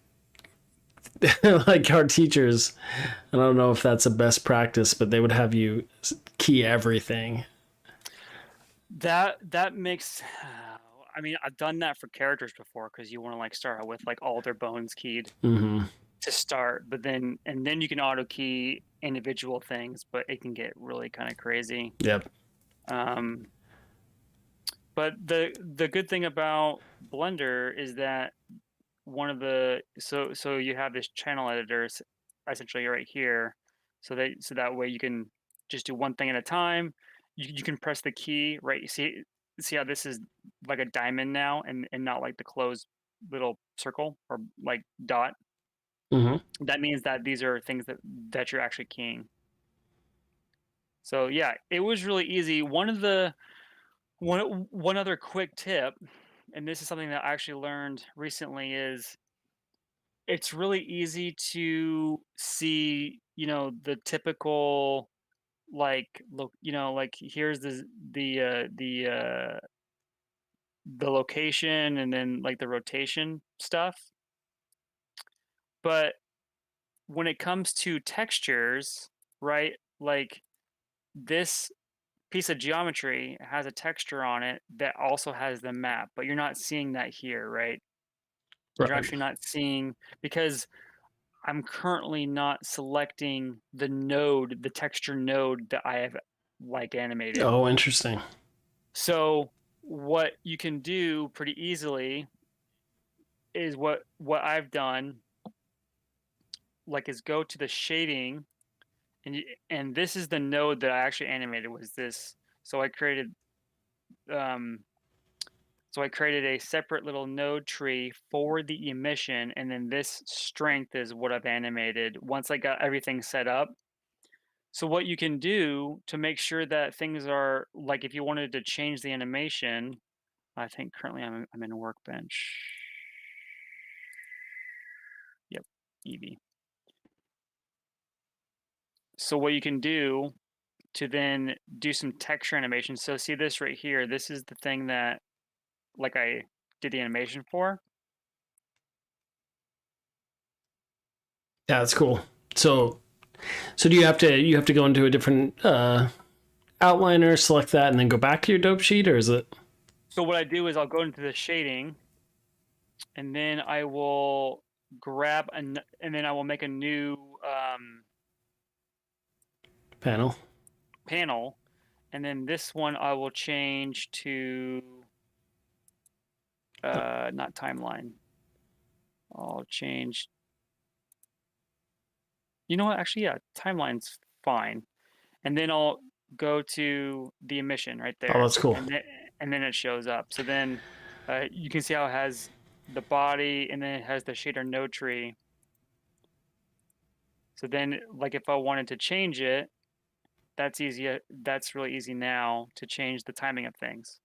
like our teachers. I don't know if that's a best practice, but they would have you key everything. That makes. I mean, I've done that for characters before because you want to like start out with like all their bones keyed Mm-hmm. to start, but then you can auto key individual things, but it can get really kind of crazy. Yep. Um, but the good thing about Blender is that one of the so you have this channel editor essentially right here, so that way you can just do one thing at a time. You can press the key right. See how this is like a diamond now, and not like the closed little circle or like dot. Mm-hmm. That means that these are things that you're actually keying. So yeah, it was really easy. One other quick tip, and this is something that I actually learned recently, is it's really easy to see, the typical like look, like here's the location and then like the rotation stuff. But when it comes to textures, right? Like this piece of geometry has a texture on it that also has the map, but you're not seeing that here, right? You're Right. actually not seeing because I'm currently not selecting the texture node that I have like animated. Oh, interesting. So what you can do pretty easily is what I've done, like is go to the shading and this is the node that I actually animated was this. So I created um so I created a separate little node tree for the emission, and then this strength is what I've animated once I got everything set up. So what you can do to make sure that things are like if you wanted to change the animation, I think currently I'm in a workbench. Yep, Eevee. So what you can do to then do some texture animation. So see this right here. This is the thing that like I did the animation for. Yeah, that's cool. So, so do you have to go into a different outliner, select that, and then go back to your dope sheet, or is it? So what I do is I'll go into the shading, and then I will and then I will make a new Panel. panel, And then this one I will change to not timeline. I'll change. You know what? Actually, yeah, timeline's fine. And then I'll go to the emission right Oh, there, that's cool. and then it shows up. So then you can see how it has the body, and then it has the shader node tree. So then, like, if I wanted to change it, that's easy. That's really easy now to change the timing of things.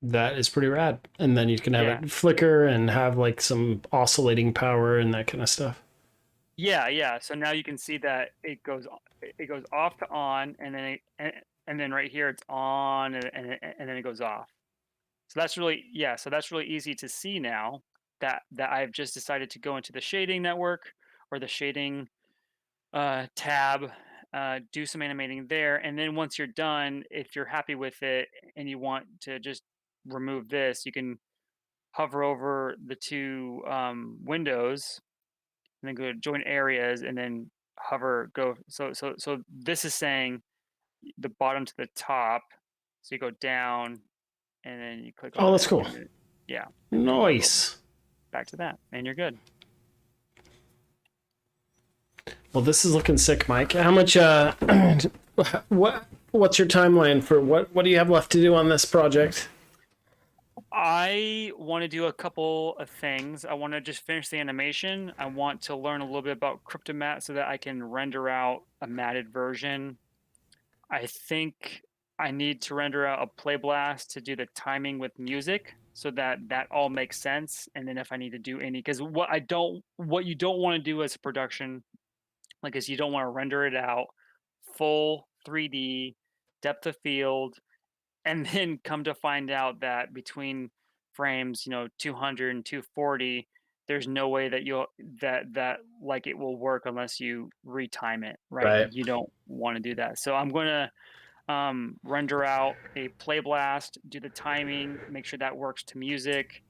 That is pretty rad. And then you can have Yeah. it flicker and have like some oscillating power and that kind of stuff. Yeah. So now you can see that it goes off to on, and then and then right here it's on, and then it goes off. So that's really so that's really easy to see now that I've just decided to go into the shading network or the shading tab, do some animating there, and then once you're done, if you're happy with it and you want to just remove this, you can hover over the two windows and then go to join areas and then hover go. So this is saying the bottom to the top. So you go down and then you click Oh, on that's it, cool. and then, yeah, and then you go Nice. back to that, and you're good. Well, this is looking sick, Mike. How much what's your timeline for what do you have left to do on this project? I want to do a couple of things. I want to just finish the animation. I want to learn a little bit about Cryptomat so that I can render out a matted version. I think I need to render out a play blast to do the timing with music so that that all makes sense. And then if I need to do any, because what you don't want to do as a production, like, is you don't want to render it out full 3D depth of field and then come to find out that between frames 200 and 240, there's no way that you'll that like it will work unless you retime it, right? Right. You don't want to do that. So I'm going to render out a play blast, do the timing, make sure that works to music,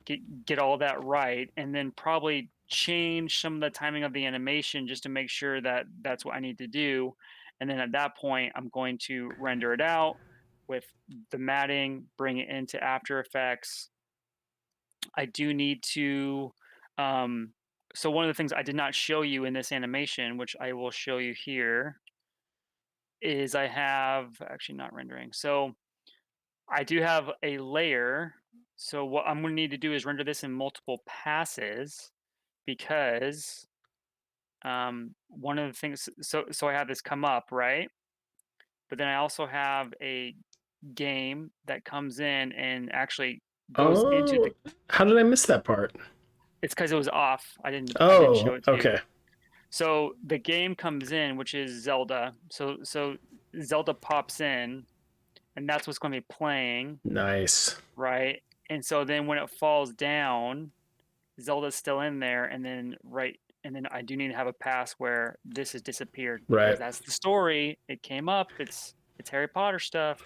get all that right, and then probably change some of the timing of the animation just to make sure that that's what I need to do. And then at that point, I'm going to render it out with the matting, bring it into After Effects. I do need to. So one of the things I did not show you in this animation, which I will show you here, is I have actually not rendering. So I do have a layer. So what I'm going to need to do is render this in multiple passes because one of the things. So I have this come up, right? But then I also have a game that comes in and actually goes into the. Oh, how did I miss that part? It's because it was off. I didn't show Oh, it to you. okay. So the game comes in, which is Zelda. So Zelda pops in, and that's what's going to be playing, Nice. right? And so then when it falls down, Zelda's still in there, and then I do need to have a pass where this has disappeared because Right. that's the story. It came up. It's Harry Potter stuff.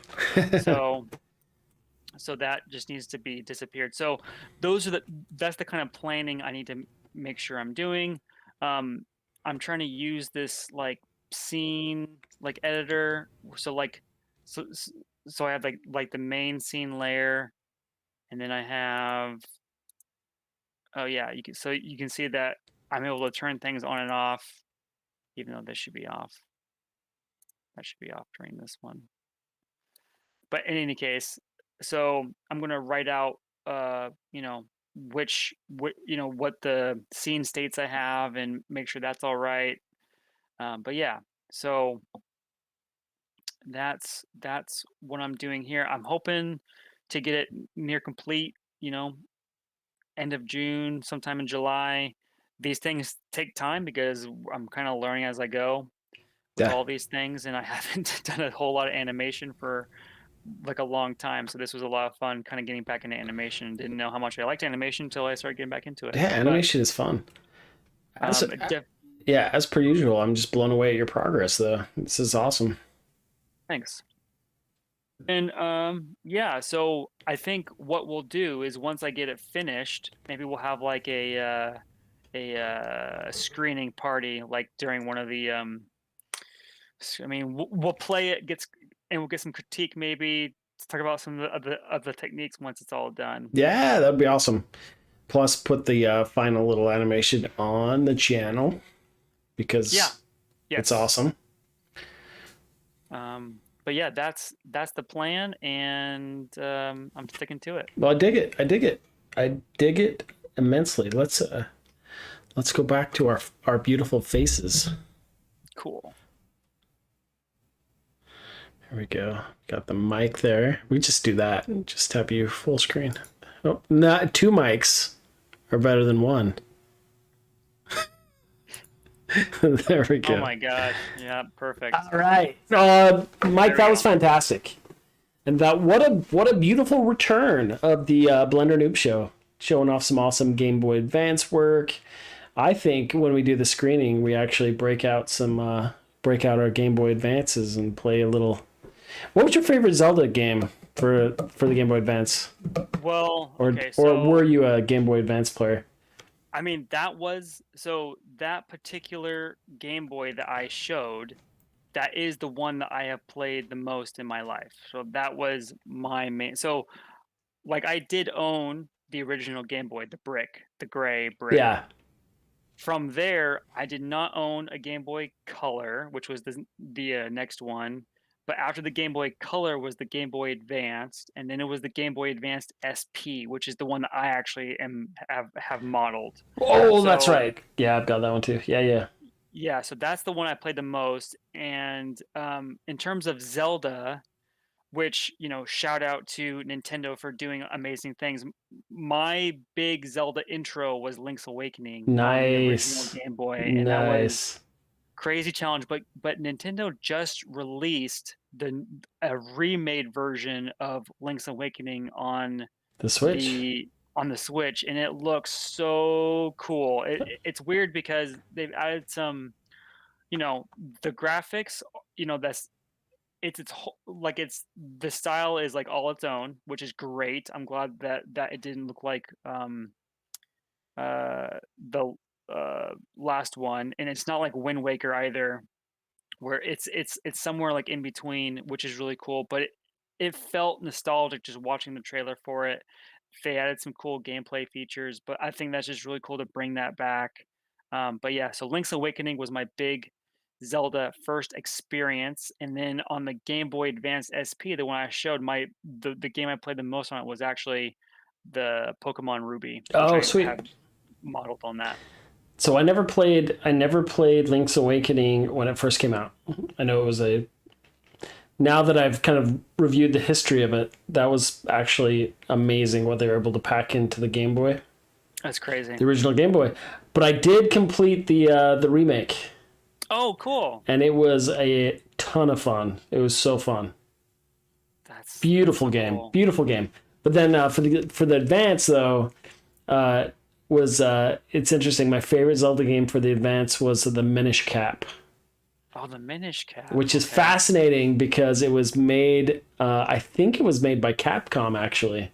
So that just needs to be disappeared. So that's the kind of planning I need to make sure I'm doing. I'm trying to use this like scene like editor. So so I have like the main scene layer, and then I have you can see that I'm able to turn things on and off, even though this should be off. That should be off during this one. But in any case, so I'm gonna write out, what the scene states I have and make sure that's all right. But yeah, so that's what I'm doing here. I'm hoping to get it near complete, end of June, sometime in July. These things take time because I'm kind of learning as I go with Yeah. all these things, and I haven't done a whole lot of animation for like a long time. So this was a lot of fun kind of getting back into animation. Didn't know how much I liked animation until I started getting back into it. Yeah, But animation is fun. As def- yeah, as per usual, I'm just blown away at your progress though. This is awesome. thanks. And yeah, so I think what we'll do is once I get it finished, maybe we'll have like a screening party like during one of the I mean, we'll play it, and we'll get some critique maybe. Let's talk about some of the techniques once it's all done. Yeah, that'd be awesome. Plus, put the final little animation on the channel Yeah. because it's Yes. awesome. But yeah, that's the plan, and I'm sticking to it. Well, I dig it. I dig it. I dig it immensely. Let's go back to our beautiful faces. Cool. Here we go. Got the mic there. We just do that and just have you full screen. Oh, not two mics are better than one. There we Oh go. my gosh. Yeah, perfect. All right, Mike, There we that was go. fantastic, and that what a beautiful return of the Blender Noob Show, showing off some awesome Game Boy Advance work. I think when we do the screening, we actually break out our Game Boy Advances and play a little. What was your favorite Zelda game for the Game Boy Advance, Well, or okay, or were so you a Game Boy Advance player? I mean, that particular Game Boy that I showed, that is the one that I have played the most in my life. So that was my main. So like I did own the original Game Boy, the gray brick. Yeah, From there, I did not own a Game Boy Color, which was the next one. But after the Game Boy Color was the Game Boy Advanced, and then it was the Game Boy Advanced SP, which is the one that I actually have modeled. oh, that's So right. Yeah, I've got that one too. Yeah, yeah. yeah, so that's the one I played the most. And in terms of Zelda, which, shout out to Nintendo for doing amazing things. My big Zelda intro was Link's Awakening on the original Nice, Game Boy, and that was nice. crazy challenge. But Nintendo just released a remade version of Link's Awakening The Switch. the on the Switch, and it looks so cool. It's weird because they've added some, you know, the graphics, that's like it's the style is like all its own, which is great. I'm glad that it didn't look like the last one, and it's not like Wind Waker either, where it's somewhere like in between, which is really cool. But it felt nostalgic just watching the trailer for it. They added some cool gameplay features, but I think that's just really cool to bring that back. But yeah, so Link's Awakening was my big Zelda first experience, and then on the Game Boy Advance SP, the one I showed, the game I played the most on it was actually the Pokemon Ruby, which Oh, I sweet. have modeled on that. So I never played Link's Awakening when it first came out. I know it was a now that I've kind of reviewed the history of it, that was actually amazing what they were able to pack into the Game Boy, That's crazy. the original Game Boy. But I did complete the remake, Oh, cool. and it was a ton of fun. It was so fun. That's Game, cool. beautiful game. But then for the advance though, uh, was it's interesting. My favorite Zelda game for the advance was the Minish Cap, Oh, the Minish Cap. which is Okay. fascinating because it was made. I think it was made by Capcom actually.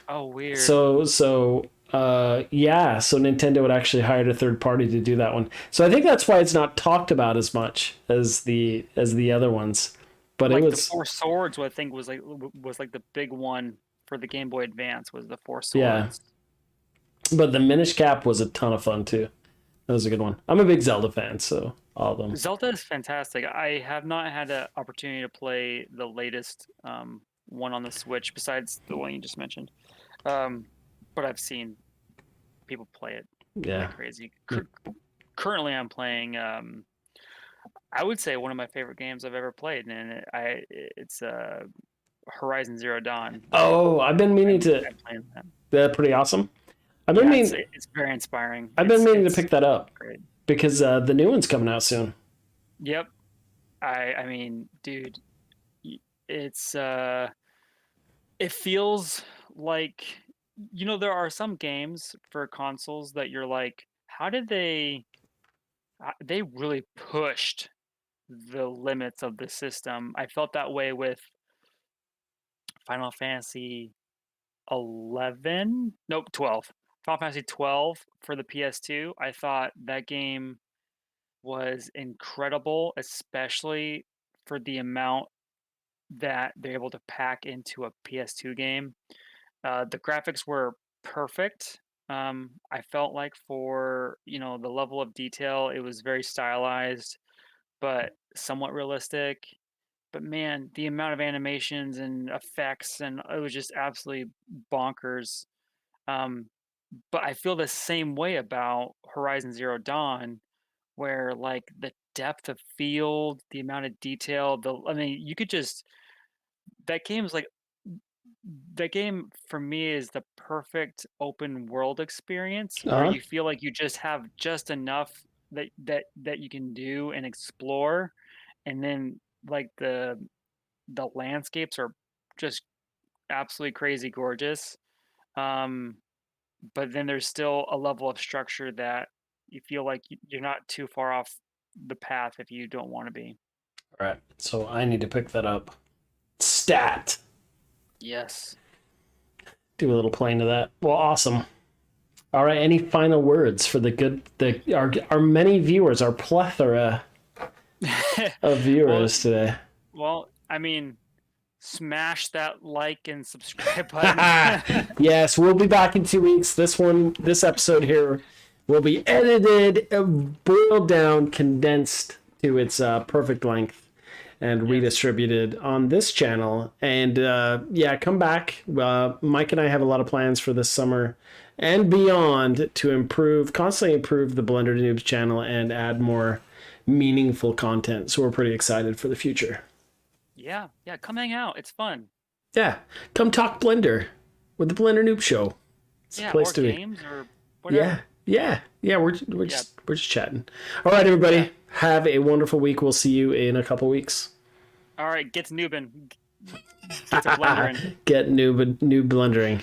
Oh, weird. So so Nintendo would actually hire a third party to do that one. So I think that's why it's not talked about as much as the other ones. But it Like the was Four Swords, what I think was like the big one for the Game Boy Advance was the Four yeah. Swords. But the Minish Cap was a ton of fun too. That was a good one. I'm a big Zelda fan, so all of them. Zelda is fantastic. I have not had an opportunity to play the latest one on the Switch, besides the one you just mentioned. Um, but I've seen people play it Yeah. like crazy. Currently, I'm playing. I would say one of my favorite games I've ever played, and it's Horizon Zero Dawn. Oh, I've been meaning to. I'm playing that. They're pretty awesome. I've been Yeah, meaning. it's very inspiring. I've been meaning to pick that up Great. because the new one's coming out soon. Yep. I mean, dude, it's it feels like, there are some games for consoles that you're like, how did they really pushed the limits of the system. I felt that way with Final Fantasy 11, nope, 12. Final Fantasy 12 for the PS2. I thought that game was incredible, especially for the amount that they're able to pack into a PS2 game. The graphics were perfect. I felt like for, the level of detail, it was very stylized, but somewhat realistic. But man, the amount of animations and effects, and it was just absolutely bonkers. Um, but I feel the same way about Horizon Zero Dawn, where like the depth of field, the amount of detail, I mean, you could just that game's like that game for me is the perfect open world experience where Uh-huh. you feel like you just have just enough that you can do and explore, and then like the landscapes are just absolutely crazy gorgeous. Um, but then there's still a level of structure that you feel like you're not too far off the path if you don't want to be. All right. So I need to pick that up. Stat. Yes. Do a little playing of that. Well, awesome. All right. Any final words for our many viewers, our plethora of Well, viewers today? well, I mean, smash that like and subscribe button. Yes, we'll be back in 2 weeks. This episode here will be edited, boiled down, condensed to its perfect length, and Yes. redistributed on this channel. And yeah, come back. Mike and I have a lot of plans for this summer and beyond to constantly improve the Blender Noobs channel and add more meaningful content. So we're pretty excited for the future. Yeah, come hang out. It's fun. Yeah, come talk Blender with the Blender Noob Show. It's the Yeah, place or to be. games or whatever. Yeah. We're just chatting. All right, everybody. Yeah. Have a wonderful week. We'll see you in a couple weeks. All right, get to noobing. Get to blendering. Get new blendering.